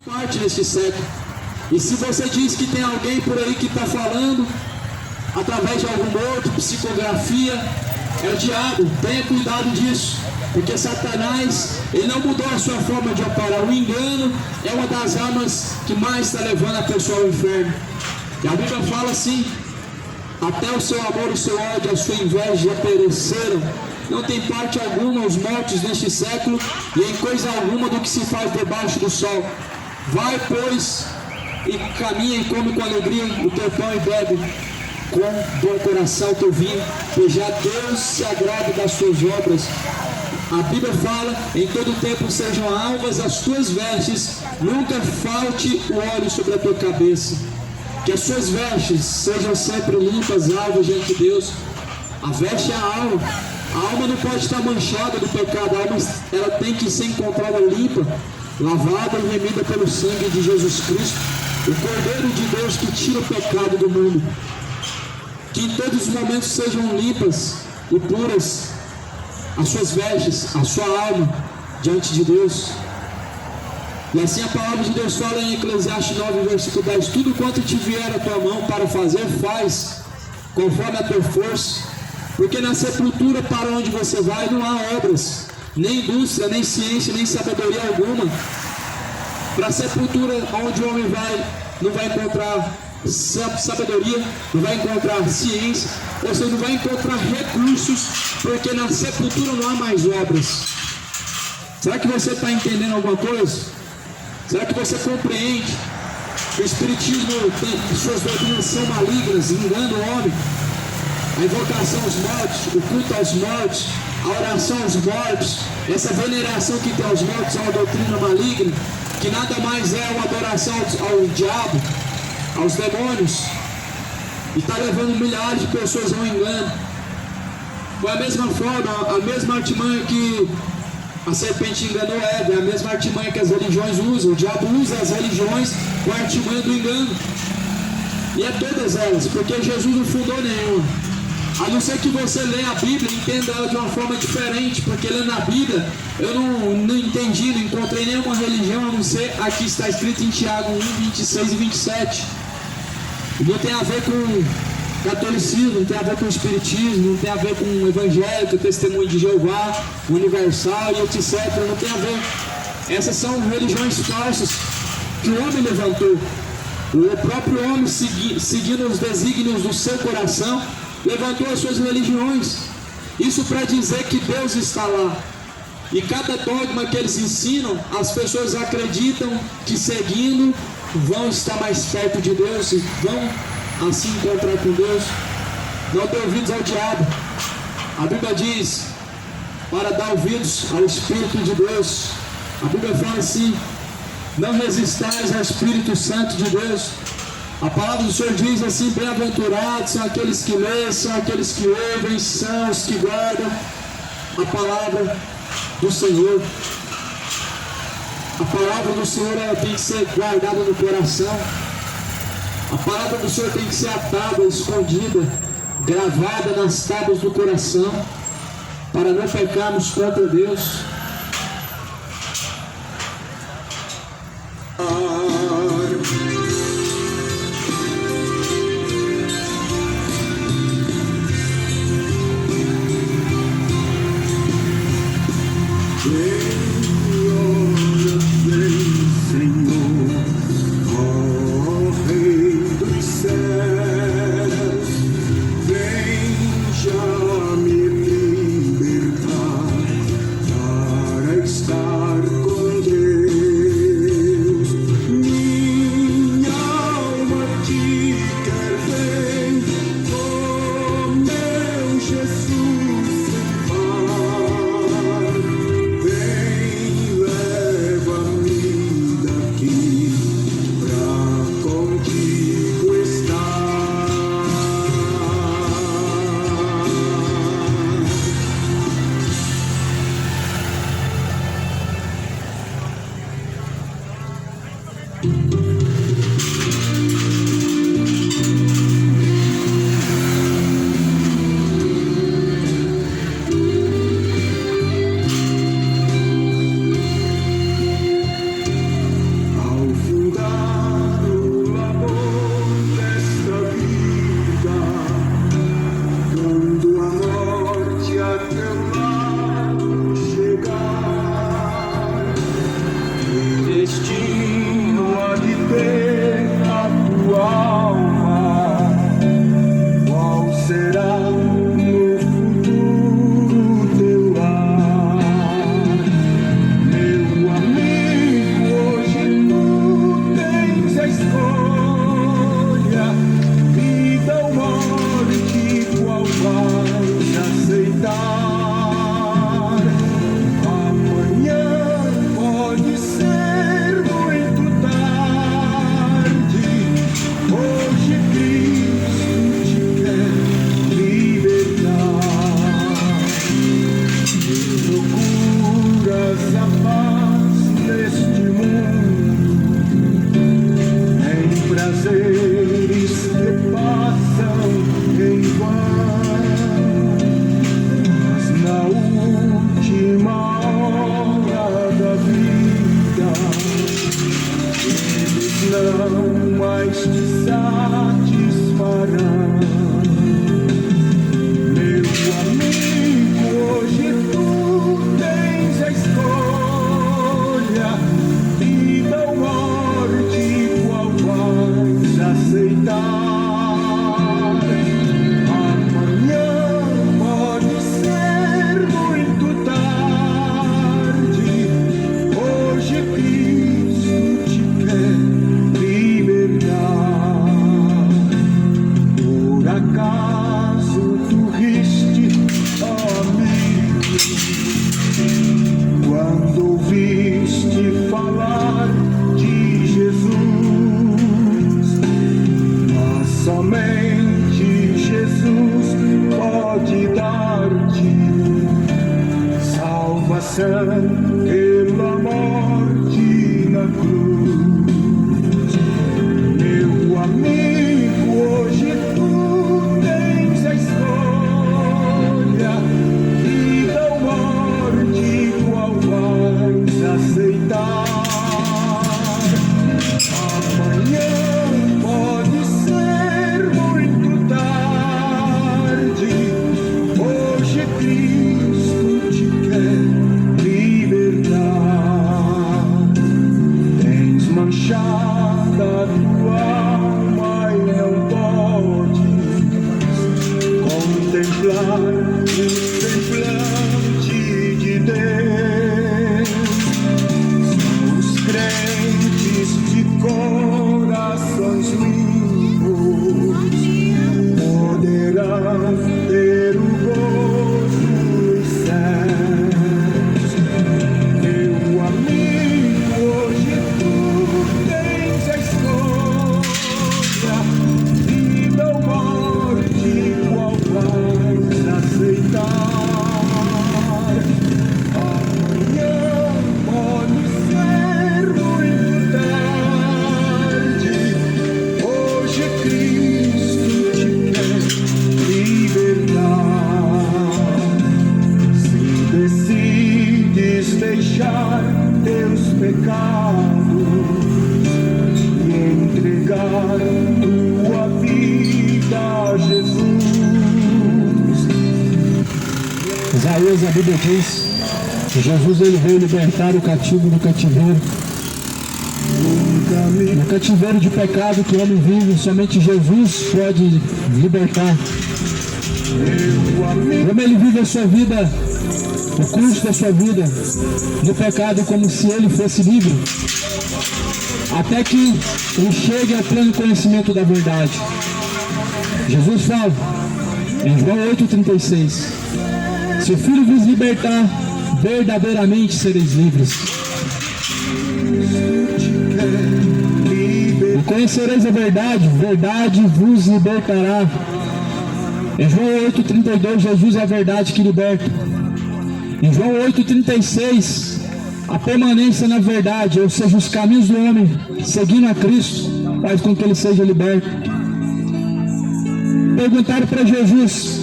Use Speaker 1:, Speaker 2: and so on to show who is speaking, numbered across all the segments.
Speaker 1: parte neste século. E se você diz que tem alguém por aí que está falando através de algum outro, psicografia, é o diabo. Tenha cuidado disso, porque Satanás, ele não mudou a sua forma de operar. O engano é uma das armas que mais está levando a pessoa ao inferno. E a Bíblia fala assim: até o seu amor, o seu ódio, a sua inveja já pereceram. Não tem parte alguma os mortos neste século, e em coisa alguma do que se faz debaixo do sol. Vai, pois, e caminha e come com alegria o teu pão e bebe com bom coração o teu vinho, pois já Deus se agrada das suas obras. A Bíblia fala: em todo tempo sejam alvas as tuas vestes, nunca falte o óleo sobre a tua cabeça. Que as suas vestes sejam sempre limpas, alvas diante de Deus. A veste é a alma. A alma não pode estar manchada do pecado. A alma, ela tem que ser encontrada limpa, lavada e remida pelo sangue de Jesus Cristo, o Cordeiro de Deus que tira o pecado do mundo. Que em todos os momentos sejam limpas e puras as suas vestes, a sua alma diante de Deus. E assim a palavra de Deus fala em Eclesiastes 9, versículo 10: tudo quanto te vier a tua mão para fazer, faz conforme a tua força, porque na sepultura para onde você vai não há obras, nem indústria, nem ciência, nem sabedoria alguma. Para a sepultura onde o homem vai, não vai encontrar sabedoria, não vai encontrar ciência, ou seja, não vai encontrar recursos, porque na sepultura não há mais obras. Será que você está entendendo alguma coisa? Será que você compreende que o Espiritismo tem suas doutrinas são malignas, engana o homem? A invocação aos mortos, o culto aos mortos, a oração aos mortos, essa veneração que tem aos mortos é uma doutrina maligna, que nada mais é uma adoração ao diabo, aos demônios, e está levando milhares de pessoas ao engano. Foi a mesma forma, a mesma artimanha que a serpente enganou Eva, é a mesma artimanha que as religiões usam. O diabo usa as religiões com a artimanha do engano, e é todas elas, porque Jesus não fundou nenhuma. A não ser que você leia a Bíblia e entenda ela de uma forma diferente, porque lendo a Bíblia eu não entendi, não encontrei nenhuma religião a não ser a que está escrito em Tiago 1, 26 e 27. E não tem a ver com catolicismo, não tem a ver com o espiritismo, não tem a ver com o evangélico, o testemunho de Jeová, o universal e etc. Não tem a ver. Essas são religiões falsas que o homem levantou. O próprio homem, seguindo os desígnios do seu coração, levantou as suas religiões. Isso para dizer que Deus está lá. E cada dogma que eles ensinam, as pessoas acreditam que seguindo vão estar mais perto de Deus e vão assim encontrar com Deus. Não dê ouvidos ao diabo. A Bíblia diz para dar ouvidos ao Espírito de Deus. A Bíblia fala assim: não resistais ao Espírito Santo de Deus. A palavra do Senhor diz assim: bem-aventurados são aqueles que leem, são aqueles que ouvem, são os que guardam a palavra do Senhor. A palavra do Senhor tem que ser guardada no coração. A palavra do Senhor tem que ser atada, escondida, gravada nas tábuas do coração, para não pecarmos contra Deus.
Speaker 2: Vem já me libertar. mais te satisfará. Meu amigo, hoje tu tens a escolha, vida ou morte, qual vais aceitar? Quando ouviste falar de Jesus, mas somente Jesus pode dar-te salvação pela morte na cruz. Meu amigo, hoje tu tens a escolha, vida ou morte, qual vais aceitar? Amanhã pode ser muito tarde. Hoje Cristo te quer libertar. Tens manchada a tua alma e não podes contemplar o semblante de Deus. São os crentes de corações limpos poderão ter o gozo dos céus. Meu amigo, hoje tu tens a escolha, vida ou morte, qual vais aceitar? Amanhã pode ser muito tarde. Hoje Cristo te quer libertar. Se decides deixar teus pecados e entregar tua vida a Jesus.
Speaker 1: Isaías, a Bíblia diz que Jesus ele veio libertar o cativo do cativeiro. No cativeiro de pecado que o homem vive, somente Jesus pode libertar. Como ele vive a sua vida, o curso da sua vida no pecado, como se ele fosse livre, até que ele chegue ao pleno conhecimento da verdade. Jesus fala em João 8,36: se o Filho vos libertar, verdadeiramente sereis livres. E conhecereis a verdade, verdade vos libertará. Em João 8,32, Jesus é a verdade que liberta. Em João 8,36, a permanência na verdade, ou seja, os caminhos do homem seguindo a Cristo, faz com que ele seja liberto. Perguntaram para Jesus: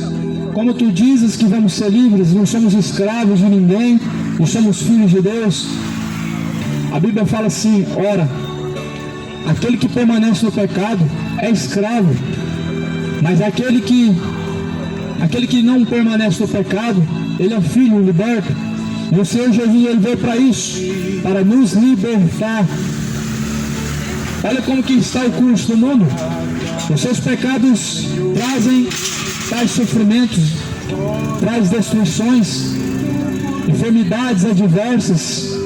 Speaker 1: como tu dizes que vamos ser livres, não somos escravos de ninguém, não somos filhos de Deus? A Bíblia fala assim: ora, aquele que permanece no pecado é escravo, mas aquele que não permanece no pecado, ele é filho liberto. E o Senhor Jesus ele veio para isso, para nos libertar. Olha como que está o curso do mundo. Os seus pecados trazem tais sofrimentos, traz destruições, enfermidades adversas,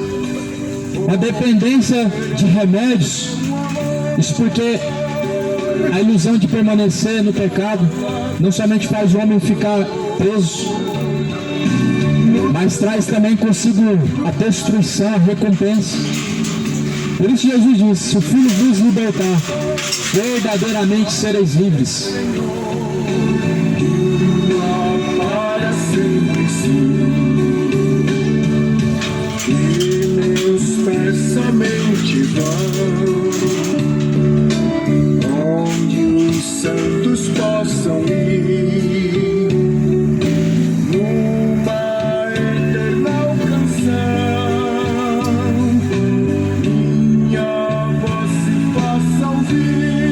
Speaker 1: a dependência de remédios. Isso porque a ilusão de permanecer no pecado não somente faz o homem ficar preso, mas traz também consigo a destruição, a recompensa. Por isso Jesus disse: se o Filho vos libertar, verdadeiramente sereis livres.
Speaker 2: Para sempre sim, e meus pés somente vão onde os santos possam ir, numa eterna canção, minha voz se faça ouvir.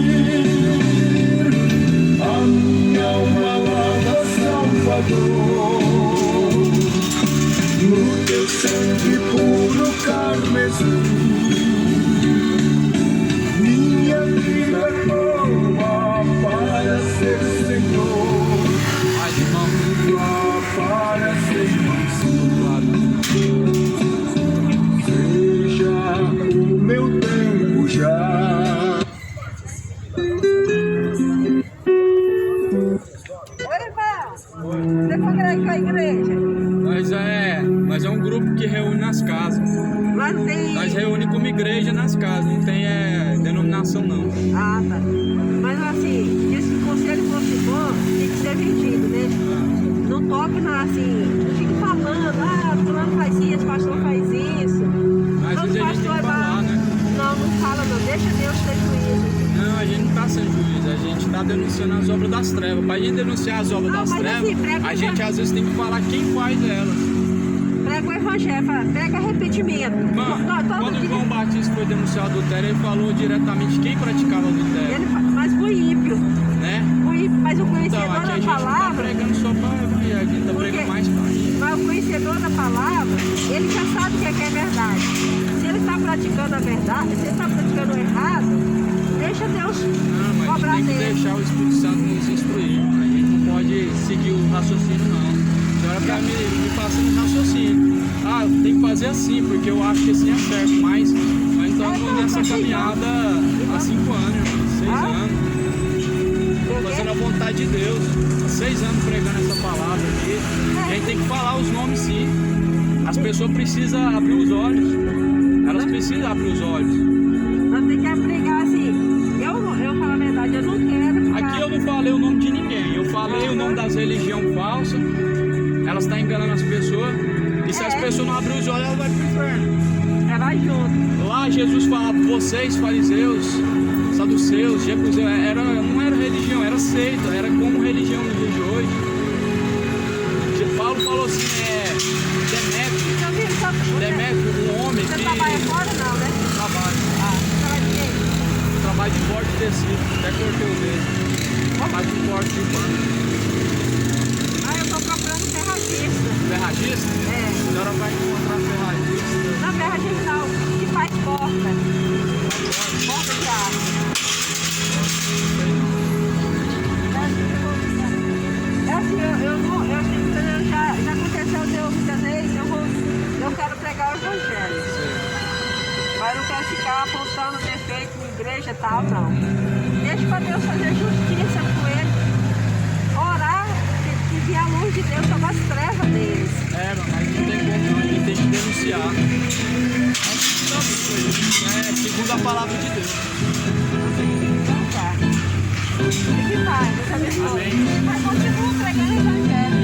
Speaker 3: coração, não.
Speaker 4: Ah, tá. Mas assim, diz que o conselho fosse bom, tem que ser vendido, né? Não toque na, assim, não fique falando, fulano faz isso, pastor faz isso.
Speaker 3: Mas às vezes a gente tem que falar, né?
Speaker 4: Não fala não, deixa Deus ter juízo.
Speaker 3: Não, a gente não está sendo juiz, a gente está denunciando as obras das trevas. Para a gente denunciar as obras das trevas,
Speaker 4: assim,
Speaker 3: a gente às vezes tem que falar quem faz elas.
Speaker 4: Prega o evangelho, prega arrependimento.
Speaker 3: Quando João Batista foi denunciar o adultério, ele falou diretamente quem praticava adultério.
Speaker 4: Mas o ímpio,
Speaker 3: né?
Speaker 4: Mas o conhecedor
Speaker 3: então, aqui
Speaker 4: da
Speaker 3: a gente
Speaker 4: palavra...
Speaker 3: não está pregando só para a gente está pregando mais parte.
Speaker 4: Mas o conhecedor da palavra, ele já sabe o que é verdade. Se ele está praticando a verdade, se ele está praticando o errado, deixa Deus cobrar dele.
Speaker 3: Tem que deixar o Espírito Santo nos instruir. A gente não pode seguir o raciocínio, não. A senhora está me passando um raciocínio. Tem que fazer assim, porque eu acho que assim é certo. Mas nós estamos nessa caminhada há 5 anos, 6 anos. Fazendo a vontade de Deus. Há 6 anos pregando essa palavra aqui. E a gente tem que falar os nomes, sim. As pessoas precisam abrir os olhos. Elas precisam abrir os olhos.
Speaker 4: Nós temos que pregar assim. Eu falo a verdade, eu não quero ficar...
Speaker 3: Aqui eu não falei o nome de ninguém. Eu falei o nome das religiões falsas. Elas estão enganando as pessoas. E se as pessoas não abrirem os olhos, elas vão para o inferno.
Speaker 4: Ela vai junto.
Speaker 3: Lá Jesus falava, vocês fariseus, saduceus, jebuseus, não era religião, era seita, era como religião no dia de hoje. Paulo falou assim, Demétrio, um homem que...
Speaker 4: Você trabalha fora não, né?
Speaker 3: Trabalho.
Speaker 4: Você trabalha de quê?
Speaker 3: Trabalho de corte de tecido, até cortei o dedo. Trabalho de corte de pano.
Speaker 4: Eu tô procurando ferragista.
Speaker 3: Ferragista?
Speaker 4: É.
Speaker 3: A senhora vai encontrar ferragista.
Speaker 4: Não, ferragista não, que faz porta. Porta de aço. É assim, já aconteceu de eu muitas vezes, eu quero pregar o evangelho. Mas não quero ficar apontando defeito em igreja e tal, não. Deixa para Deus fazer justiça com ele. Orar, que vir a luz de Deus sobre as trevas deles.
Speaker 3: Mas não tem como não, a gente tem que denunciar. É segundo a palavra de Deus.
Speaker 4: Então tá. E que vai, Deus abençoe.
Speaker 3: Amém.
Speaker 4: Mas continua pregando o evangelho.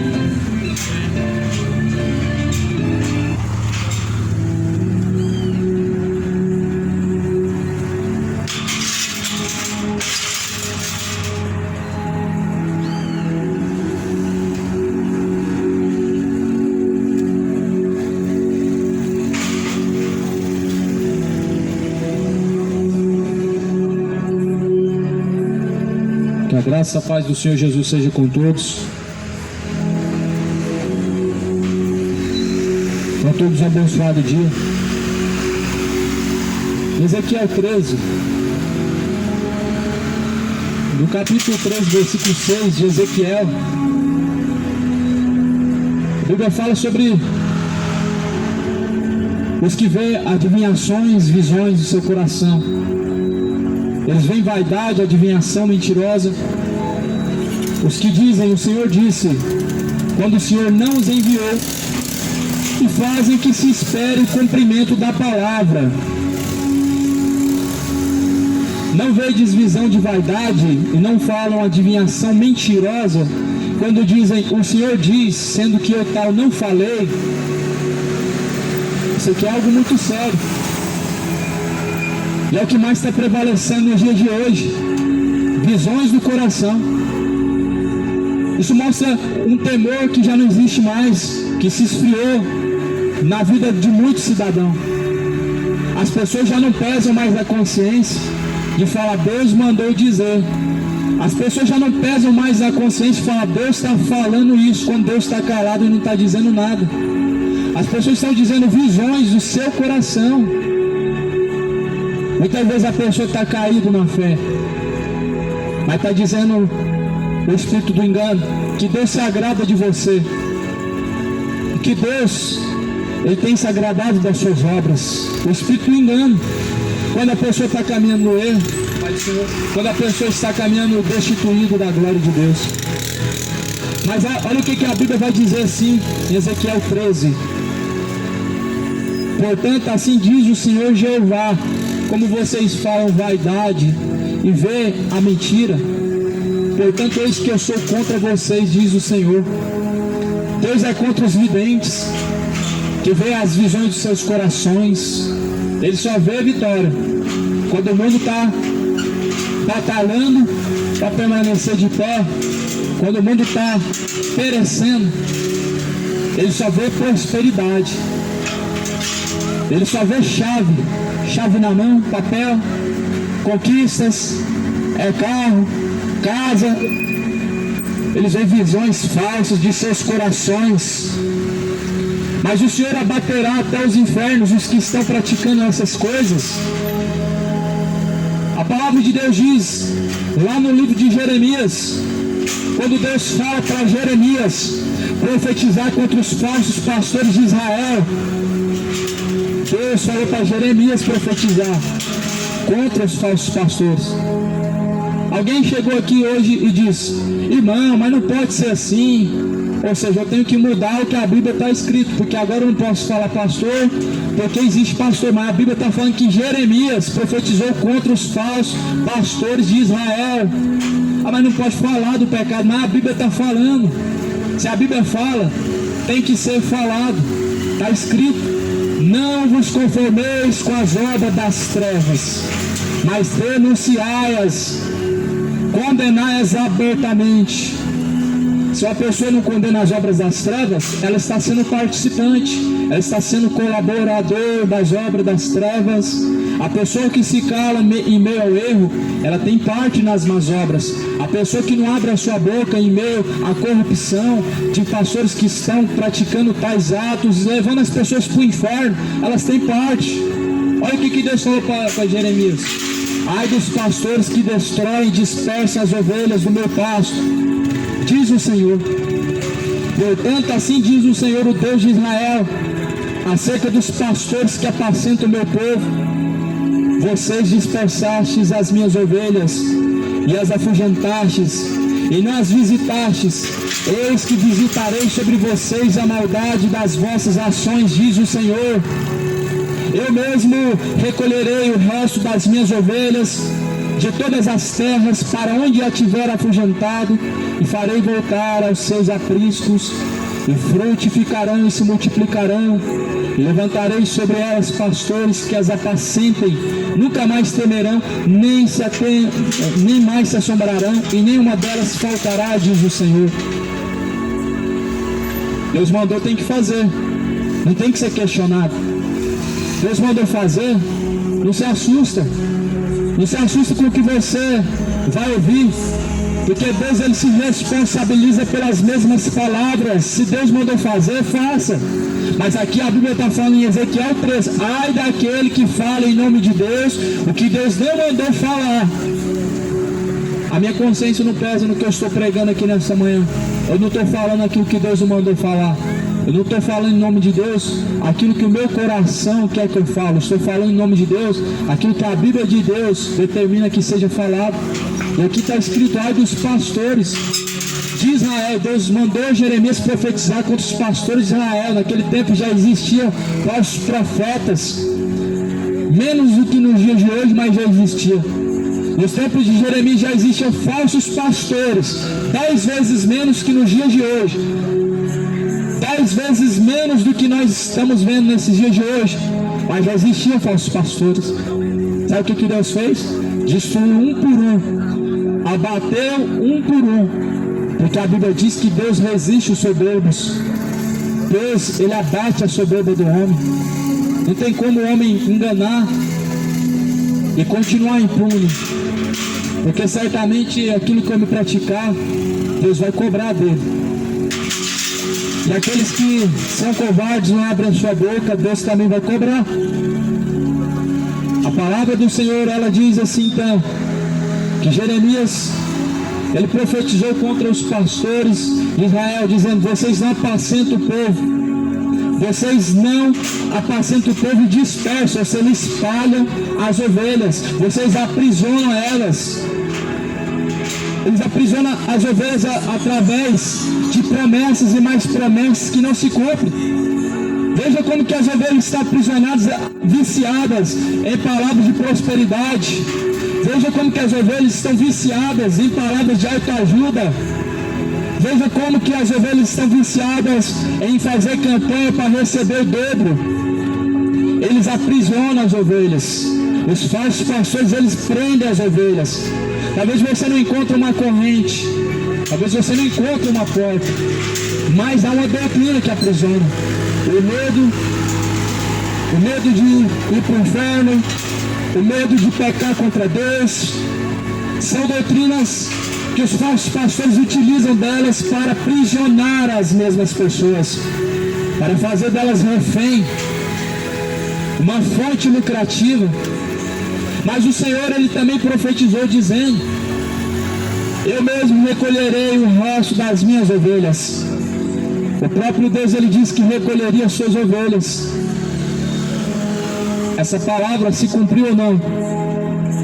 Speaker 1: Que a graça e a paz do Senhor Jesus seja com todos. Para todos um abençoado dia. Ezequiel 13, no capítulo 3, versículo 6 de Ezequiel, a Bíblia fala sobre os que veem adivinhações, visões do seu coração. Eles veem vaidade, adivinhação mentirosa. Os que dizem, o Senhor disse, quando o Senhor não os enviou, e fazem que se espere o cumprimento da palavra. Não vedes visão de vaidade e não falam adivinhação mentirosa, quando dizem, o Senhor diz, sendo que eu tal não falei. Isso aqui é algo muito sério. E é o que mais está prevalecendo no dia de hoje. Visões do coração. Isso mostra um temor que já não existe mais, que se esfriou na vida de muitos cidadãos. As pessoas já não pesam mais a consciência de falar, Deus mandou dizer. As pessoas já não pesam mais a consciência de falar, Deus está falando isso, quando Deus está calado e não está dizendo nada. As pessoas estão dizendo visões do seu coração. Muitas vezes a pessoa está caída na fé, mas está dizendo o espírito do engano, que Deus se agrada de você, que Deus, Ele tem se agradado das suas obras. O espírito do engano, quando a pessoa está caminhando no erro, quando a pessoa está caminhando destituído da glória de Deus. Mas olha o que a Bíblia vai dizer assim, em Ezequiel 13. Portanto, assim diz o Senhor Jeová, como vocês falam vaidade e vê a mentira. Portanto, eis que eu sou contra vocês, diz o Senhor. Deus é contra os videntes, que vê as visões dos seus corações. Ele só vê a vitória quando o mundo está batalhando para permanecer de pé, quando o mundo está perecendo. Ele só vê prosperidade, ele só vê chave na mão, papel, conquistas, carro, casa. Eles veem visões falsas de seus corações. Mas o Senhor abaterá até os infernos os que estão praticando essas coisas. A palavra de Deus diz, lá no livro de Jeremias, quando Deus fala para Jeremias profetizar contra os falsos pastores de Israel, Deus falou para Jeremias profetizar contra os falsos pastores. Alguém chegou aqui hoje e disse, irmão, mas não pode ser assim. Ou seja, eu tenho que mudar o que a Bíblia está escrito, porque agora eu não posso falar pastor, porque existe pastor, mas a Bíblia está falando que Jeremias profetizou contra os falsos pastores de Israel. Mas não pode falar do pecado, mas a Bíblia está falando. Se a Bíblia fala, tem que ser falado. Está escrito, não vos conformeis com as obras das trevas, mas denunciai-as, condenai-as abertamente. Se uma pessoa não condena as obras das trevas, ela está sendo participante, ela está sendo colaborador das obras das trevas. A pessoa que se cala em meio ao erro, ela tem parte nas más obras. A pessoa que não abre a sua boca em meio à corrupção de pastores que estão praticando tais atos, levando as pessoas para o inferno, elas têm parte. Olha o que Deus falou para Jeremias: ai dos pastores que destroem e dispersam as ovelhas do meu pasto, diz o Senhor. Portanto, assim diz o Senhor, o Deus de Israel, acerca dos pastores que apacentam o meu povo: vocês dispersastes as minhas ovelhas e as afugentastes, e não as visitastes. Eis que visitarei sobre vocês a maldade das vossas ações, diz o Senhor. Eu mesmo recolherei o resto das minhas ovelhas de todas as terras para onde a tiver afugentado, e farei voltar aos seus apriscos, e frutificarão e se multiplicarão. E levantarei sobre elas pastores que as apacentem, nunca mais temerão, nem mais se assombrarão, e nenhuma delas faltará, diz o Senhor. Deus mandou, tem que fazer, não tem que ser questionado. Deus mandou fazer, não se assusta. Não se assusta com o que você vai ouvir, porque Deus, ele se responsabiliza pelas mesmas palavras. Se Deus mandou fazer, faça. Mas aqui a Bíblia está falando em Ezequiel 3: ai daquele que fala em nome de Deus o que Deus não mandou falar. A minha consciência não pesa no que eu estou pregando aqui nessa manhã. Eu não estou falando aqui o que Deus não mandou falar. Eu não estou falando em nome de Deus aquilo que o meu coração quer que eu fale. Estou falando em nome de Deus aquilo que a Bíblia de Deus determina que seja falado. E aqui está escrito: ai dos pastores de Israel. Deus mandou Jeremias profetizar contra os pastores de Israel. Naquele tempo já existiam falsos profetas, menos do que nos dias de hoje, mas já existia. Nos tempos de Jeremias já existiam falsos pastores, 10 vezes menos que nos dias de hoje, 10 vezes menos do que nós estamos vendo nesses dias de hoje, mas já existiam falsos pastores. Sabe o que Deus fez? Destruiu um por um, abateu um por um, porque a Bíblia diz que Deus resiste os soberbos. Deus, ele abate a soberba do homem. Não tem como o homem enganar e continuar impune, porque certamente aquilo que o homem praticar, Deus vai cobrar dele. E aqueles que são covardes, não abrem a sua boca, Deus também vai cobrar. A palavra do Senhor, ela diz assim então, que Jeremias, ele profetizou contra os pastores de Israel, dizendo: vocês não apacentam o povo, vocês não apacentam o povo e dispersam, vocês espalham as ovelhas, vocês aprisionam elas. Eles aprisionam as ovelhas através de promessas e mais promessas que não se cumprem. Veja como que as ovelhas estão aprisionadas, viciadas em palavras de prosperidade. Veja como que as ovelhas estão viciadas em palavras de autoajuda. Veja como que as ovelhas estão viciadas em fazer campanha para receber o dobro. Eles aprisionam as ovelhas. Os falsos pastores, eles prendem as ovelhas. Talvez você não encontre uma corrente, talvez você não encontre uma porta, mas há uma doutrina que aprisiona. O medo de ir para o inferno, o medo de pecar contra Deus, são doutrinas que os falsos pastores utilizam delas para aprisionar as mesmas pessoas, para fazer delas refém, uma fonte lucrativa. Mas o Senhor, Ele também profetizou dizendo: eu mesmo recolherei o resto das minhas ovelhas. O próprio Deus, Ele disse que recolheria as suas ovelhas. Essa palavra se cumpriu ou não?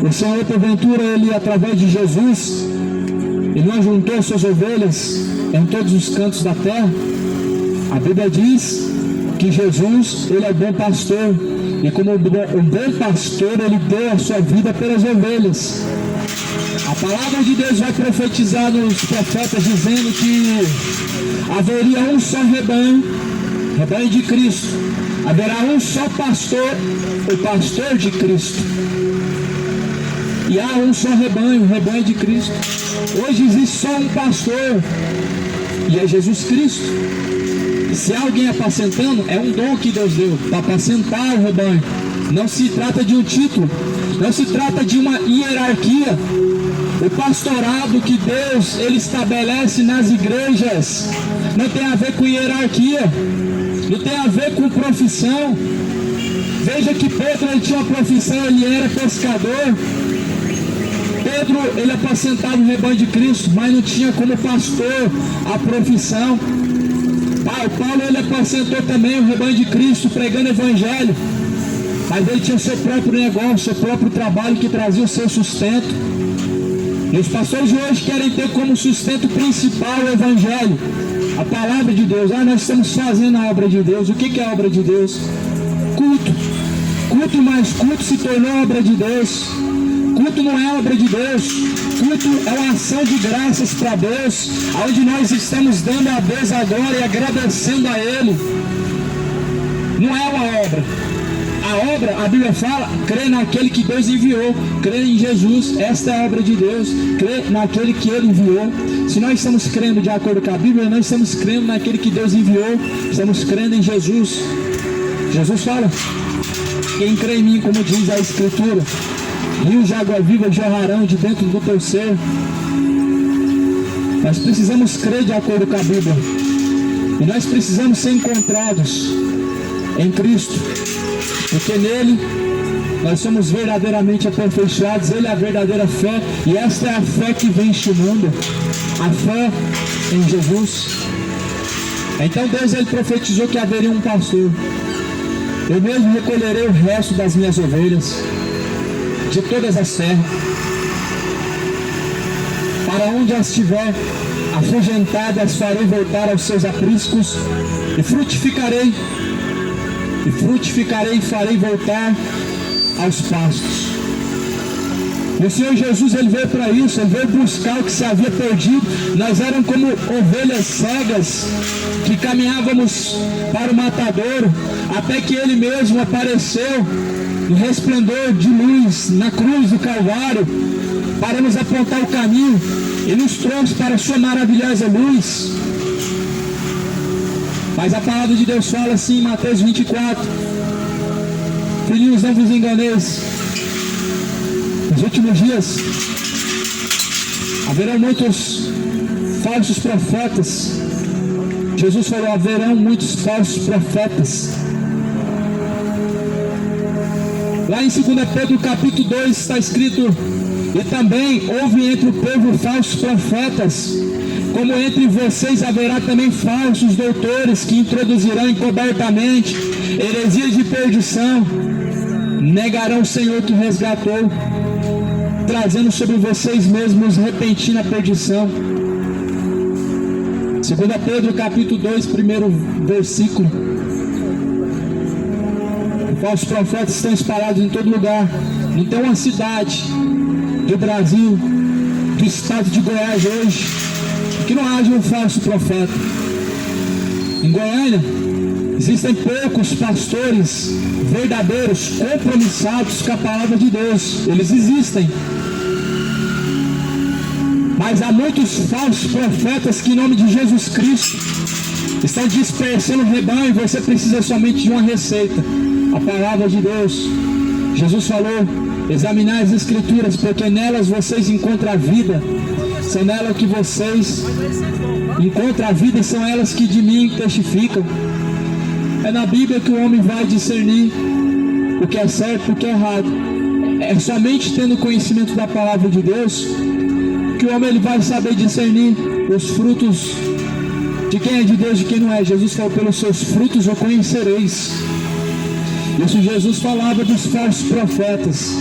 Speaker 1: O Senhor, porventura, Ele, através de Jesus, Ele não juntou suas ovelhas em todos os cantos da terra? A Bíblia diz que Jesus, Ele é bom pastor, e como um bom pastor, Ele deu a sua vida pelas ovelhas. A palavra de Deus vai profetizar nos profetas, dizendo que haveria um só rebanho, rebanho de Cristo. Haverá um só pastor, o pastor de Cristo. E há um só rebanho, o rebanho de Cristo. Hoje existe só um pastor, e é Jesus Cristo. E se há alguém apacentando, é um dom que Deus deu para apacentar o rebanho. Não se trata de um título, não se trata de uma hierarquia. O pastorado que Deus, Ele estabelece nas igrejas não tem a ver com hierarquia, não tem a ver com profissão. Veja que Pedro, ele tinha uma profissão, ele era pescador. Pedro, ele apacentava o rebanho de Cristo, mas não tinha como pastor a profissão. Paulo, ele apacentou também o rebanho de Cristo, pregando o evangelho, mas ele tinha seu próprio negócio, seu próprio trabalho que trazia o seu sustento. E os pastores de hoje querem ter como sustento principal o evangelho, a palavra de Deus. Nós estamos fazendo a obra de Deus. O que é a obra de Deus? Culto. Culto mais culto se tornou obra de Deus. Culto não é obra de Deus. Culto é uma ação de graças para Deus, onde nós estamos dando a Deus agora e agradecendo a Ele. Não é uma obra. A obra, a Bíblia fala, crê naquele que Deus enviou, crê em Jesus. Esta é a obra de Deus, crê naquele que Ele enviou. Se nós estamos crendo de acordo com a Bíblia, nós estamos crendo naquele que Deus enviou, estamos crendo em Jesus. Jesus fala: quem crê em mim, como diz a Escritura, rios de água viva jorrarão de dentro do teu ser. Nós precisamos crer de acordo com a Bíblia, e nós precisamos ser encontrados em Cristo, porque nele nós somos verdadeiramente aperfeiçoados. Ele é a verdadeira fé, e esta é a fé que vence o mundo, a fé em Jesus. Então Deus, Ele profetizou que haveria um pastor. Eu mesmo recolherei o resto das minhas ovelhas de todas as terras, para onde as tiver afugentadas farei voltar aos seus apriscos, e frutificarei e farei voltar aos pastos. E o Senhor Jesus, Ele veio para isso, Ele veio buscar o que se havia perdido. Nós éramos como ovelhas cegas, que caminhávamos para o matadouro, até que Ele mesmo apareceu no resplendor de luz na cruz do Calvário, para nos apontar o caminho, e nos trouxe para a sua maravilhosa luz. Mas a palavra de Deus fala assim em Mateus 24: filhinhos, não vos enganeis, nos últimos dias haverão muitos falsos profetas. Jesus falou: haverão muitos falsos profetas. Lá em 2 Pedro capítulo 2 está escrito: e também houve entre o povo falsos profetas, como entre vocês haverá também falsos doutores, que introduzirão encobertamente heresias de perdição, negarão o Senhor que resgatou, trazendo sobre vocês mesmos repentina perdição. 2 Pedro capítulo 2, primeiro versículo: Falsos profetas estão espalhados em todo lugar. Não tem uma cidade do Brasil, do estado de Goiás hoje, que não haja um falso profeta. Em Goiânia, existem poucos pastores verdadeiros, compromissados com a palavra de Deus. Eles existem. Mas há muitos falsos profetas que, em nome de Jesus Cristo, estão dispersando o rebanho, e você precisa somente de uma receita: a palavra de Deus. Jesus falou: examinai as Escrituras, porque nelas vocês encontram a vida. São nelas que vocês encontram a vida, e são elas que de mim testificam. É na Bíblia que o homem vai discernir o que é certo e o que é errado. É somente tendo conhecimento da palavra de Deus que o homem ele vai saber discernir os frutos de quem é de Deus e de quem não é. Jesus falou: pelos seus frutos o conhecereis. Isso Jesus falava dos falsos profetas.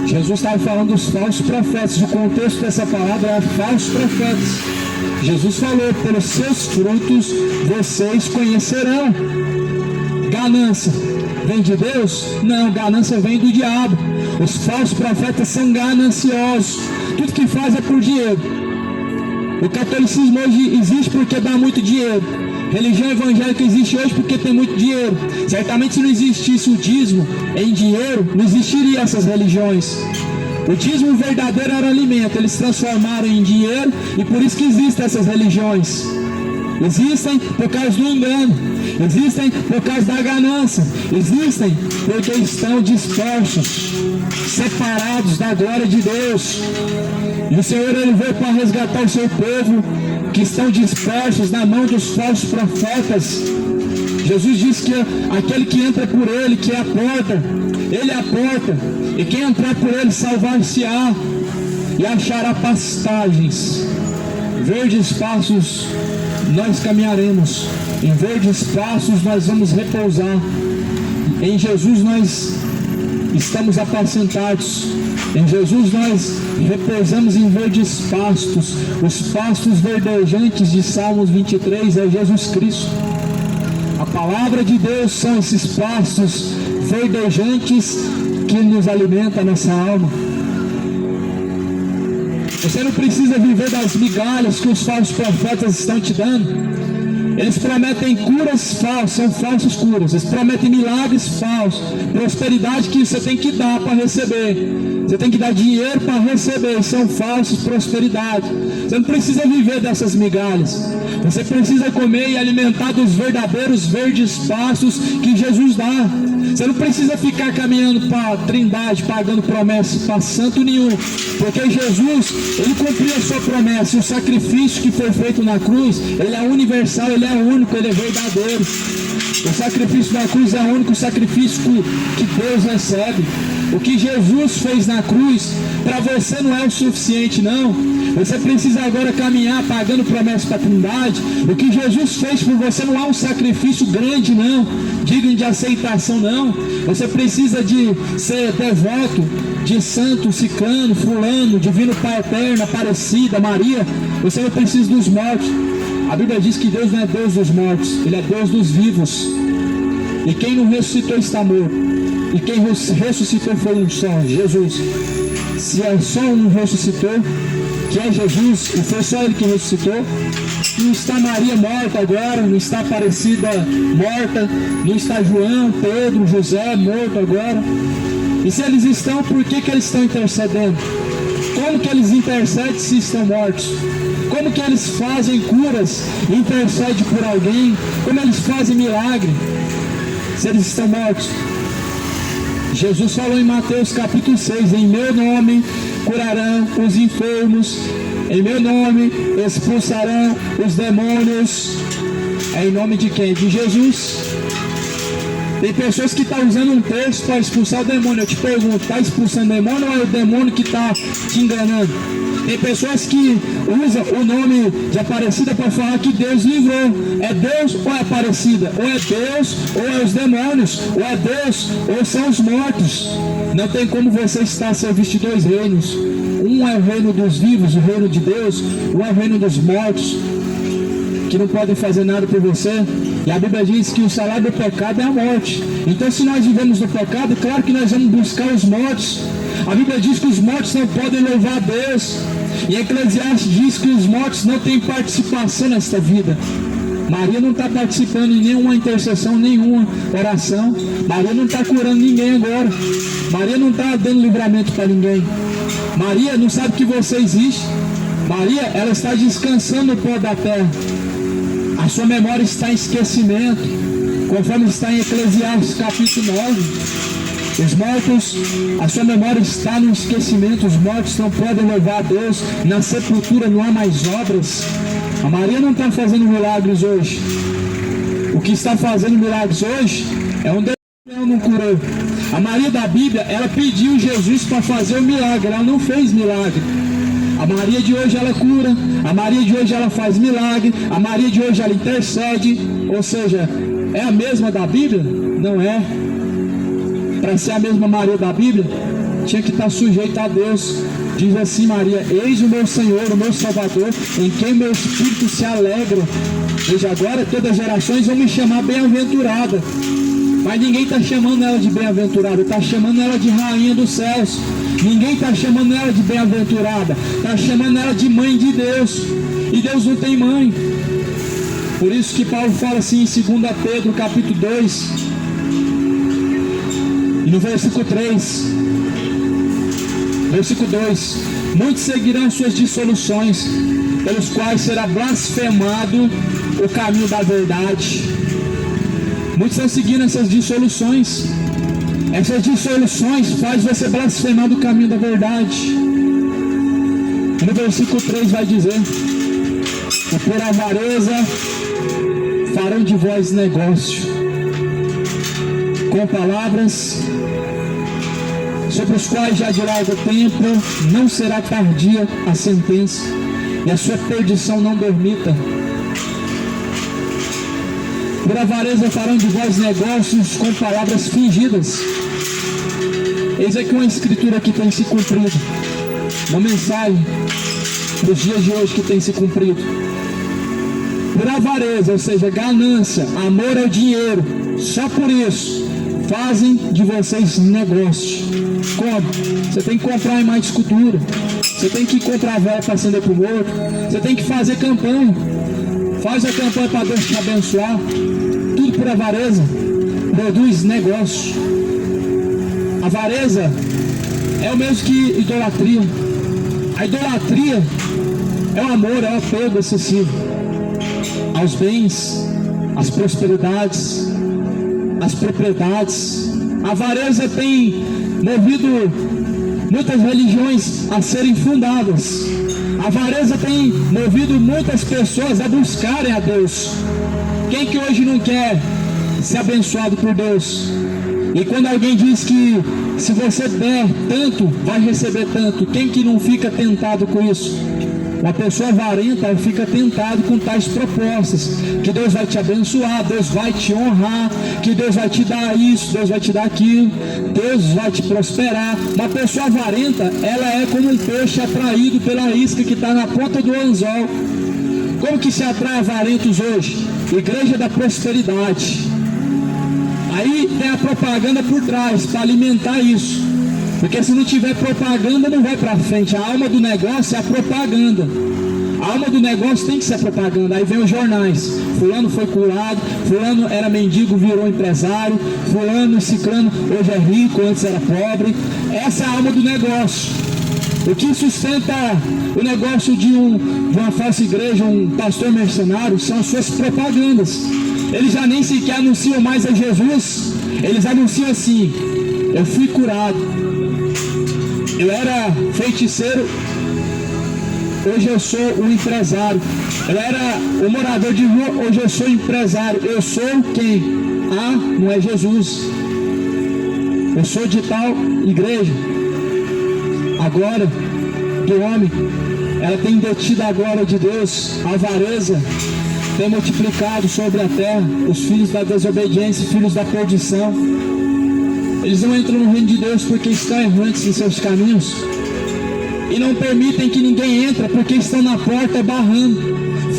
Speaker 1: Jesus estava falando dos falsos profetas. O contexto dessa palavra é falsos profetas. Jesus falou: pelos seus frutos vocês conhecerão. Ganância vem de Deus? Não, ganância vem do diabo. Os falsos profetas são gananciosos. Tudo que faz é por dinheiro. O catolicismo hoje existe porque dá muito dinheiro. Religião evangélica existe hoje porque tem muito dinheiro. Certamente, se não existisse o dízimo em dinheiro, não existiria essas religiões. O dízimo verdadeiro era alimento. Eles transformaram em dinheiro, e por isso que existem essas religiões. Existem por causa do engano, existem por causa da ganância, existem porque estão dispersos, separados da glória de Deus. E o Senhor ele veio para resgatar o seu povo que estão dispersos na mão dos falsos profetas. Jesus disse que aquele que entra por ele, que é a porta, ele é a porta, e quem entrar por ele salvar-se-á e achará pastagens. Verdes passos nós caminharemos, em verdes passos nós vamos repousar. Em Jesus nós estamos apacentados. Em Jesus nós repousamos em verdes pastos. Os pastos verdejantes de Salmos 23 é Jesus Cristo. A palavra de Deus são esses pastos verdejantes que nos alimentam a nossa alma. Você não precisa viver das migalhas que os falsos profetas estão te dando. Eles prometem curas falsas, são falsas curas. Eles prometem milagres falsos, prosperidade que você tem que dar para receber. Você tem que dar dinheiro para receber, são falsas prosperidade. Você não precisa viver dessas migalhas. Você precisa comer e alimentar dos verdadeiros verdes pastos que Jesus dá. Você não precisa ficar caminhando para a Trindade, pagando promessas para santo nenhum, porque Jesus, ele cumpriu a sua promessa. E o sacrifício que foi feito na cruz, ele é universal, ele é único, ele é verdadeiro. O sacrifício da cruz é o único sacrifício que Deus recebe. O que Jesus fez na cruz, para você não é o suficiente, não. Você precisa agora caminhar pagando promessas para a Trindade. O que Jesus fez por você não é um sacrifício grande, não, digno de aceitação, não. Você precisa de ser devoto de santo, ciclano, fulano, divino Pai eterno, Aparecida, Maria. Você não precisa dos mortos. A Bíblia diz que Deus não é Deus dos mortos, ele é Deus dos vivos. E quem não ressuscitou está morto. E quem ressuscitou foi um só, Jesus. Se é só um ressuscitou, que é Jesus, e foi só ele que ressuscitou, não está Maria morta agora, não está Aparecida morta, não está João, Pedro, José morto agora. E se eles estão, por que eles estão intercedendo? Como que eles intercedem se estão mortos? Como que eles fazem curas e intercedem por alguém? Como eles fazem milagre se eles estão mortos? Jesus falou em Mateus capítulo 6, em meu nome curarão os enfermos, em meu nome expulsarão os demônios. É em nome de quem? De Jesus. Tem pessoas que estão usando um texto para expulsar o demônio. Eu te pergunto, está expulsando o demônio ou é o demônio que está te enganando? Tem pessoas que usam o nome de Aparecida para falar que Deus livrou. É Deus ou é Aparecida? Ou é Deus ou é os demônios? Ou é Deus ou são os mortos? Não tem como você estar a serviço de dois reinos. Um é o reino dos vivos, o reino de Deus. Um é o reino dos mortos. que não podem fazer nada por você. E a Bíblia diz que o salário do pecado é a morte. Então, se nós vivemos no pecado, claro que nós vamos buscar os mortos. A Bíblia diz que os mortos não podem louvar a Deus. E Eclesiastes diz que os mortos não têm participação nesta vida. Maria não está participando em nenhuma intercessão, nenhuma oração. Maria não está curando ninguém agora. Maria não está dando livramento para ninguém. Maria não sabe que você existe. Maria, ela está descansando no pó da terra. A sua memória está em esquecimento, conforme está em Eclesiastes capítulo 9. Os mortos, a sua memória está no esquecimento. Os mortos não podem louvar a Deus. Na sepultura não há mais obras. A Maria não está fazendo milagres hoje. O que está fazendo milagres hoje é um Deus que não curou. A Maria da Bíblia, ela pediu Jesus para fazer o milagre. Ela não fez milagre. A Maria de hoje ela cura. A Maria de hoje ela faz milagre. A Maria de hoje ela intercede. Ou seja, é a mesma da Bíblia? Não é. Para ser a mesma Maria da Bíblia, tinha que estar sujeita a Deus. Diz assim Maria: eis o meu Senhor, o meu Salvador, em quem meu espírito se alegra. Veja, agora todas as gerações vão me chamar bem-aventurada. Mas ninguém está chamando ela de bem-aventurada, está chamando ela de rainha dos céus. Ninguém está chamando ela de bem-aventurada, está chamando ela de mãe de Deus. E Deus não tem mãe. Por isso que Paulo fala assim em 2 Pedro capítulo 2, e no versículo 3, versículo 2: muitos seguirão suas dissoluções, pelos quais será blasfemado o caminho da verdade. Muitos estão seguindo essas dissoluções. Essas dissoluções fazem você blasfemar do caminho da verdade. No versículo 3 vai dizer: e por avareza farão de vós negócio, com palavras sobre os quais já de largo tempo não será tardia a sentença, e a sua perdição não dormita. Por avareza farão de vós negócios com palavras fingidas. Eis aqui uma escritura que tem se cumprido, uma mensagem dos dias de hoje que tem se cumprido. Por avareza, ou seja, ganância, amor ao dinheiro, só por isso fazem de vocês negócio. Como? Você tem que comprar imagem de escultura, você tem que comprar vela para acender para o morto, você tem que fazer campanha. Faz a campanha para Deus te abençoar. Tudo por avareza produz negócio. Avareza é o mesmo que idolatria. A idolatria é o amor, é o apego excessivo aos bens, às prosperidades, às propriedades. A avareza tem movido muitas religiões a serem fundadas. A avareza tem movido muitas pessoas a buscarem a Deus. Quem que hoje não quer ser abençoado por Deus? E quando alguém diz que se você der tanto, vai receber tanto, quem que não fica tentado com isso? Uma pessoa avarenta fica tentado com tais propostas, que Deus vai te abençoar, Deus vai te honrar, que Deus vai te dar isso, Deus vai te dar aquilo, Deus vai te prosperar. Uma pessoa avarenta, ela é como um peixe atraído pela isca que está na ponta do anzol. Como que se atrai avarentos hoje? Igreja da prosperidade. Aí tem a propaganda por trás para alimentar isso. Porque se não tiver propaganda, não vai para frente. A alma do negócio é a propaganda. A alma do negócio tem que ser propaganda. Aí vem os jornais: fulano foi curado, fulano era mendigo, virou empresário, fulano, ciclano, hoje é rico, antes era pobre. Essa é a alma do negócio. O que sustenta o negócio de uma falsa igreja, um pastor mercenário, são as suas propagandas. Eles já nem sequer anunciam mais a Jesus. Eles anunciam assim: eu fui curado, eu era feiticeiro, hoje eu sou um empresário. Eu era um morador de rua, hoje eu sou empresário. Eu sou quem? Ah, não é Jesus. Eu sou de tal igreja. A glória do homem, ela tem detido a glória de Deus. A avareza tem multiplicado sobre a terra. Os filhos da desobediência, filhos da perdição, eles não entram no reino de Deus porque estão errantes em seus caminhos, e não permitem que ninguém entre porque estão na porta barrando.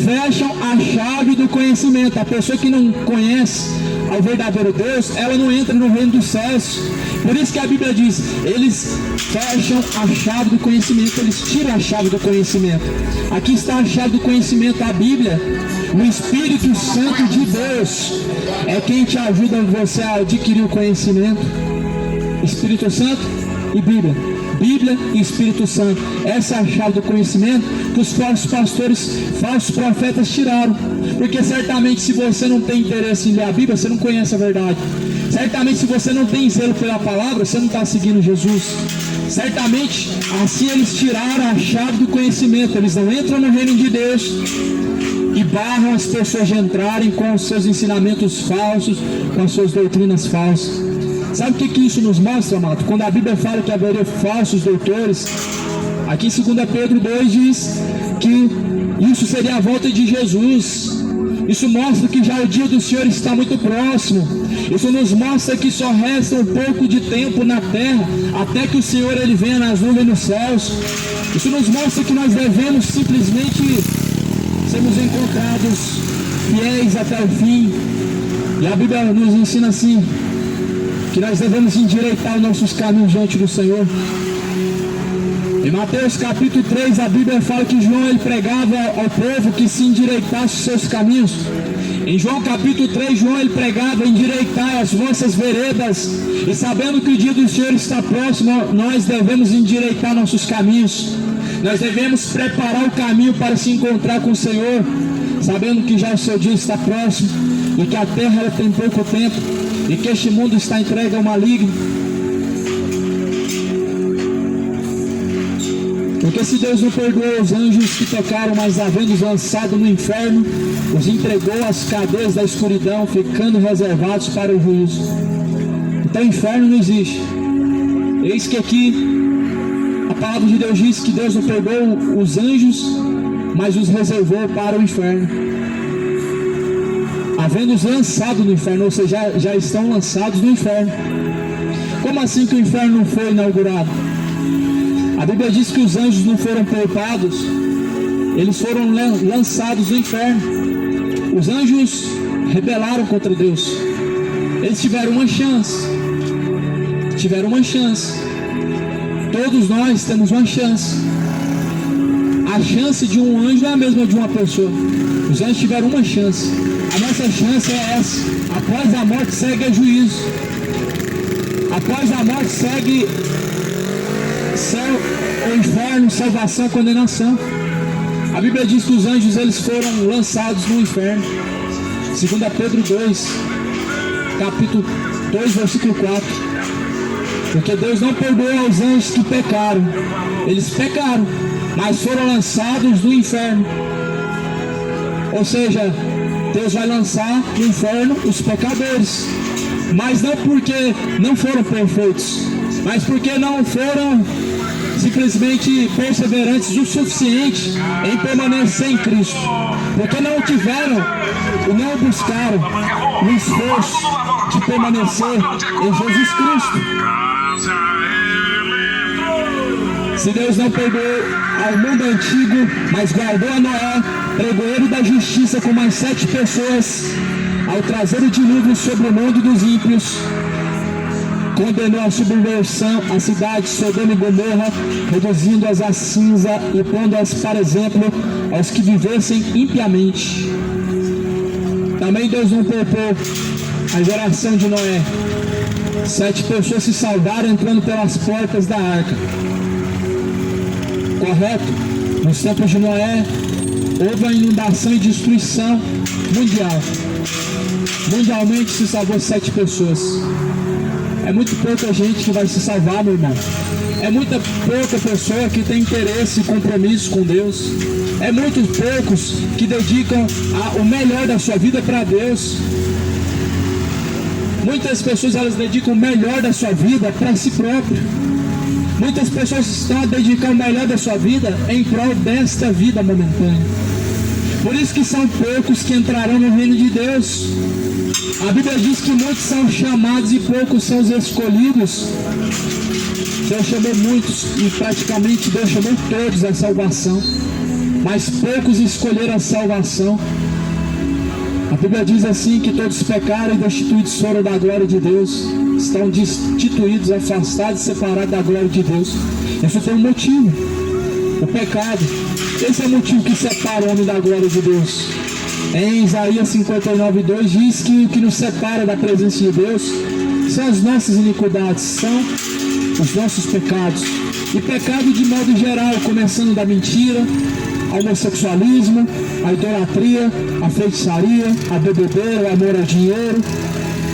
Speaker 1: fecham a chave do conhecimento. A pessoa que não conhece ao verdadeiro Deus, ela não entra no reino dos céus. Por isso que a Bíblia diz, eles fecham a chave do conhecimento, eles tiram a chave do conhecimento. Aqui está a chave do conhecimento, a Bíblia. O Espírito Santo de Deus é quem te ajuda você a adquirir o conhecimento. Espírito Santo e Bíblia. Bíblia e Espírito Santo. Essa é a chave do conhecimento que os falsos pastores, falsos profetas tiraram. Porque certamente se você não tem interesse em ler a Bíblia, você não conhece a verdade. Certamente se você não tem zelo pela palavra, você não está seguindo Jesus. Certamente assim eles tiraram a chave do conhecimento. Eles não entram no reino de Deus e barram as pessoas de entrarem com os seus ensinamentos falsos, com as suas doutrinas falsas. Sabe o que isso nos mostra, amado? Quando a Bíblia fala que haveria falsos doutores, aqui em 2 Pedro 2 diz que isso seria a volta de Jesus. Isso mostra que já o dia do Senhor está muito próximo. Isso nos mostra que só resta um pouco de tempo na terra até que o Senhor ele venha nas nuvens nos céus. Isso nos mostra que nós devemos simplesmente sermos encontrados fiéis até o fim. E a Bíblia nos ensina assim, que nós devemos endireitar os nossos caminhos diante do Senhor. Em Mateus capítulo 3, a Bíblia fala que João ele pregava ao povo que se endireitasse os seus caminhos. Em João capítulo 3, João ele pregava: endireitai as vossas veredas. E sabendo que o dia do Senhor está próximo, nós devemos endireitar nossos caminhos. Nós devemos preparar o caminho para se encontrar com o Senhor, sabendo que já o seu dia está próximo e que a terra ela tem pouco tempo e que este mundo está entregue ao maligno. Porque se Deus não perdoou os anjos que tocaram, mas havendo-os lançado no inferno, os entregou às cadeias da escuridão, ficando reservados para o juízo. Então o inferno não existe. Eis que aqui a palavra de Deus diz que Deus não perdoou os anjos, mas os reservou para o inferno, havendo-os lançado no inferno, ou seja, já estão lançados no inferno. Como assim que o inferno não foi inaugurado? A Bíblia diz que os anjos não foram poupados, eles foram lançados no inferno. Os anjos rebelaram contra Deus. Eles tiveram uma chance. Todos nós temos uma chance. A chance de um anjo é a mesma de uma pessoa. Os anjos tiveram uma chance. A nossa chance é essa. Após a morte segue o juízo. Após a morte segue céu, o inferno, salvação, condenação. A Bíblia diz que os anjos eles foram lançados no inferno. 2 Pedro 2, capítulo 2, versículo 4. Porque Deus não perdoou aos anjos que pecaram. Eles pecaram, mas foram lançados no inferno. Ou seja, Deus vai lançar no inferno os pecadores, mas não porque não foram perfeitos, mas porque não foram simplesmente perseverantes o suficiente em permanecer em Cristo, porque não tiveram e não buscaram o esforço de permanecer em Jesus Cristo. Se Deus não perdoou ao mundo antigo, mas guardou a Noé, pregoeiro da justiça, com mais 7 pessoas, ao trazer o dilúvio sobre o mundo dos ímpios, condenou a subversão a cidade de Sodoma e Gomorra, reduzindo-as a cinza e pondo-as para exemplo aos que vivessem impiamente. Também Deus não poupou a geração de Noé. 7 pessoas se salvaram entrando pelas portas da arca. Correto? Nos tempos de Noé houve a inundação e destruição mundial. Mundialmente se salvou 7 pessoas. É muito pouca gente que vai se salvar, meu irmão. É muita pouca pessoa que tem interesse e compromisso com Deus. É muito poucos que dedicam o melhor da sua vida para Deus. Muitas pessoas elas dedicam o melhor da sua vida para si próprio. Muitas pessoas estão a dedicar o melhor da sua vida em prol desta vida momentânea. Por isso que são poucos que entrarão no reino de Deus. A Bíblia diz que muitos são chamados e poucos são os escolhidos. Deus chamou muitos e praticamente Deus chamou todos à salvação. mas poucos escolheram a salvação. A Bíblia diz assim que todos pecaram e destituídos foram da glória de Deus. Estão destituídos, afastados e separados da glória de Deus. Esse tem um motivo, o pecado. Esse é o motivo que separa o homem da glória de Deus. Em Isaías 59:2 diz que o que nos separa da presença de Deus são as nossas iniquidades, são os nossos pecados. E pecado de modo geral, começando da mentira, ao homossexualismo, a idolatria, a feitiçaria, a bebedeira, o amor ao dinheiro,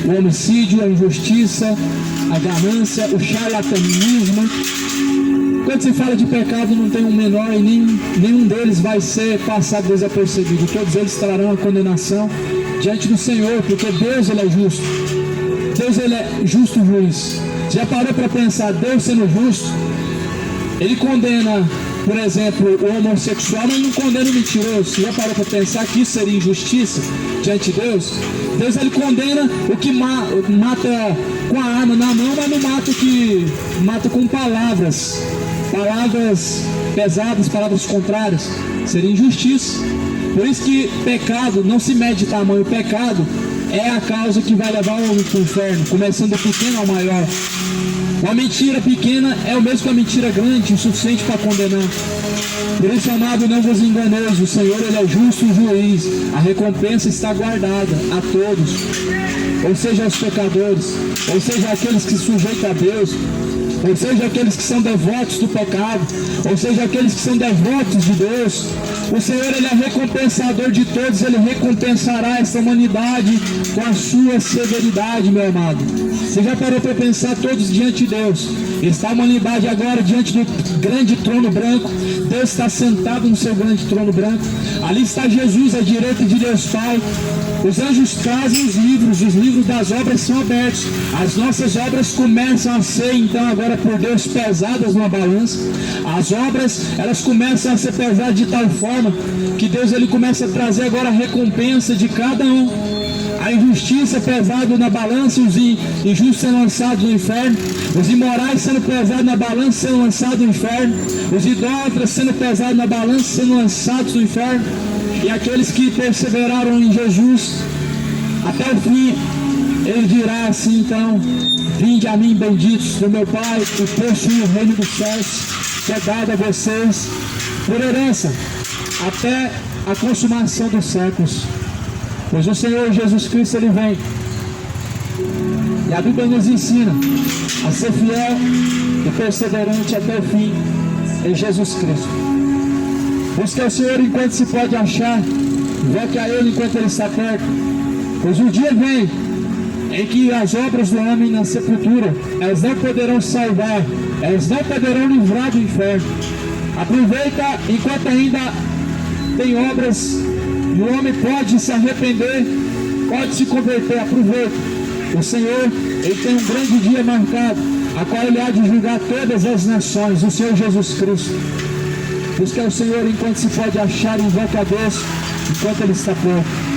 Speaker 1: o homicídio, a injustiça, a ganância, o charlatanismo. Quando se fala de pecado, não tem um menor e nenhum deles vai ser passado desapercebido. Todos eles trarão a condenação diante do Senhor, porque Deus ele é justo. Deus ele é justo juiz. Já parou para pensar, Deus sendo justo, ele condena, por exemplo, o homossexual, mas não condena o mentiroso. Já parou para pensar que isso seria injustiça diante de Deus? Deus ele condena o que mata com a arma na mão, mas não mata o que mata com palavras pesadas, palavras contrárias. Seria injustiça. Por isso que pecado não se mede tamanho. O pecado é a causa que vai levar o homem para o inferno, começando do pequeno ao maior. Uma mentira pequena é o mesmo que uma mentira grande, o suficiente para condenar. Por isso, amado, não vos enganeis, o Senhor ele é justo juiz, a recompensa está guardada a todos, ou seja, aos pecadores, ou seja, aqueles que se sujeitam a Deus, ou seja, aqueles que são devotos do pecado, ou seja, aqueles que são devotos de Deus. O Senhor ele é recompensador de todos, ele recompensará essa humanidade com a sua severidade, meu amado. Você já parou para pensar todos diante de Deus? Está a humanidade agora diante do grande trono branco. Deus está sentado no seu grande trono branco. Ali está Jesus à direita de Deus Pai. Os anjos trazem os livros das obras são abertos. As nossas obras começam a ser então agora por Deus pesadas numa balança. As obras elas começam a ser pesadas de tal forma que Deus ele começa a trazer agora a recompensa de cada um. A injustiça pesada na balança, os injustos sendo lançados no inferno, os imorais sendo pesados na balança, sendo lançados no inferno, os idólatras sendo pesados na balança, sendo lançados no inferno, e aqueles que perseveraram em Jesus até o fim, ele dirá assim então: vinde a mim, benditos do meu Pai, e possui o reino dos céus, que é dado a vocês por herança, até a consumação dos séculos. Pois o Senhor Jesus Cristo ele vem, e a Bíblia nos ensina a ser fiel e perseverante até o fim em Jesus Cristo. Busque o Senhor enquanto se pode achar, volte a Ele enquanto Ele está perto, pois o dia vem em que as obras do homem na sepultura, elas não poderão salvar, elas não poderão livrar do inferno. Aproveita enquanto ainda tem obras e o homem pode se arrepender, pode se converter. Aproveita. O Senhor ele tem um grande dia marcado, a qual ele há de julgar todas as nações, o Senhor Jesus Cristo. Busque o Senhor enquanto se pode achar, invoque a Deus enquanto Ele está perto.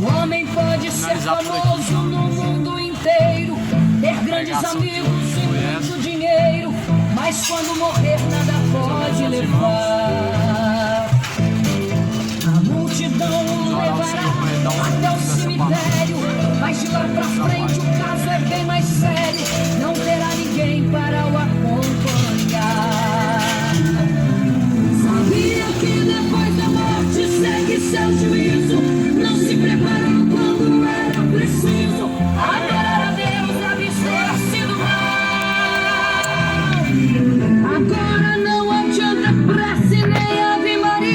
Speaker 5: O homem pode ser famoso no mundo inteiro, ter grandes amigos e muito dinheiro, mas quando morrer nada